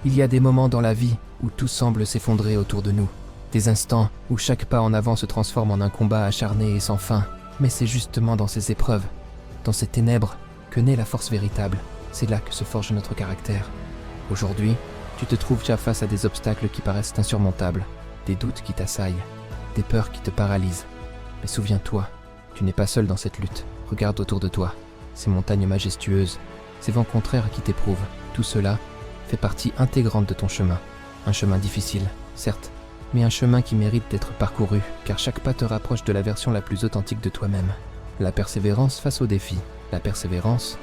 Il y a des moments dans la vie où tout semble s'effondrer autour de nous. Des instants où chaque pas en avant se transforme en un combat acharné et sans fin. Mais c'est justement dans ces épreuves, dans ces ténèbres, que naît la force véritable. C'est là que se forge notre caractère. Aujourd'hui, tu te trouves déjà face à des obstacles qui paraissent insurmontables, des doutes qui t'assaillent, des peurs qui te paralysent. Mais souviens-toi, tu n'es pas seul dans cette lutte. Regarde autour de toi, ces montagnes majestueuses, ces vents contraires qui t'éprouvent. Tout cela fait partie intégrante de ton chemin. Un chemin difficile, certes, mais un chemin qui mérite d'être parcouru, car chaque pas te rapproche de la version la plus authentique de toi-même. La persévérance face aux défis. La persévérance,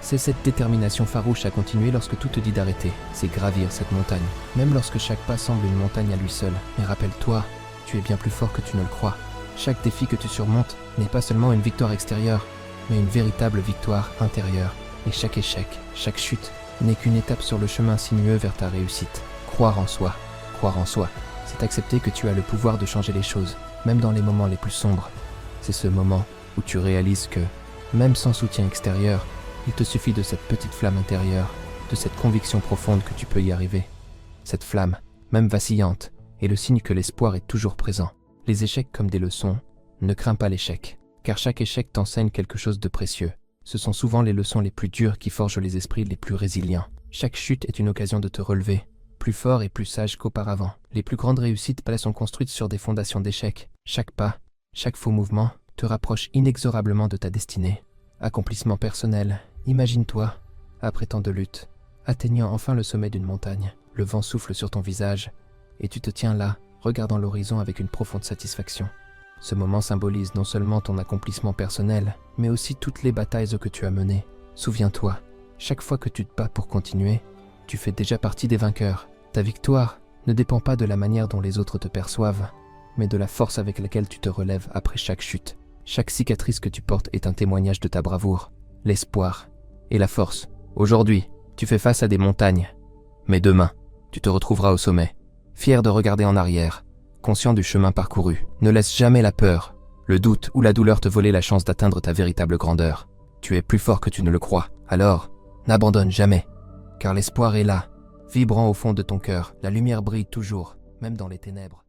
c'est cette détermination farouche à continuer lorsque tout te dit d'arrêter. C'est gravir cette montagne, même lorsque chaque pas semble une montagne à lui seul. Mais rappelle-toi, tu es bien plus fort que tu ne le crois. Chaque défi que tu surmontes n'est pas seulement une victoire extérieure, mais une véritable victoire intérieure. Et chaque échec, chaque chute, n'est qu'une étape sur le chemin sinueux vers ta réussite. Croire en soi, c'est accepter que tu as le pouvoir de changer les choses, même dans les moments les plus sombres. C'est ce moment où tu réalises que, même sans soutien extérieur, il te suffit de cette petite flamme intérieure, de cette conviction profonde que tu peux y arriver. Cette flamme, même vacillante, est le signe que l'espoir est toujours présent. Les échecs comme des leçons, ne crains pas l'échec, car chaque échec t'enseigne quelque chose de précieux. Ce sont souvent les leçons les plus dures qui forgent les esprits les plus résilients. Chaque chute est une occasion de te relever, plus fort et plus sage qu'auparavant. Les plus grandes réussites sont construites sur des fondations d'échecs. Chaque pas, chaque faux mouvement te rapproche inexorablement de ta destinée. Accomplissement personnel, imagine-toi, après tant de luttes, atteignant enfin le sommet d'une montagne. Le vent souffle sur ton visage, et tu te tiens là, regardant l'horizon avec une profonde satisfaction. Ce moment symbolise non seulement ton accomplissement personnel, mais aussi toutes les batailles que tu as menées. Souviens-toi, chaque fois que tu te bats pour continuer, tu fais déjà partie des vainqueurs. Ta victoire ne dépend pas de la manière dont les autres te perçoivent, mais de la force avec laquelle tu te relèves après chaque chute. Chaque cicatrice que tu portes est un témoignage de ta bravoure, l'espoir et la force. Aujourd'hui, tu fais face à des montagnes, mais demain, tu te retrouveras au sommet, fier de regarder en arrière, conscient du chemin parcouru. Ne laisse jamais la peur, le doute ou la douleur te voler la chance d'atteindre ta véritable grandeur. Tu es plus fort que tu ne le crois, alors n'abandonne jamais, car l'espoir est là, vibrant au fond de ton cœur. La lumière brille toujours, même dans les ténèbres.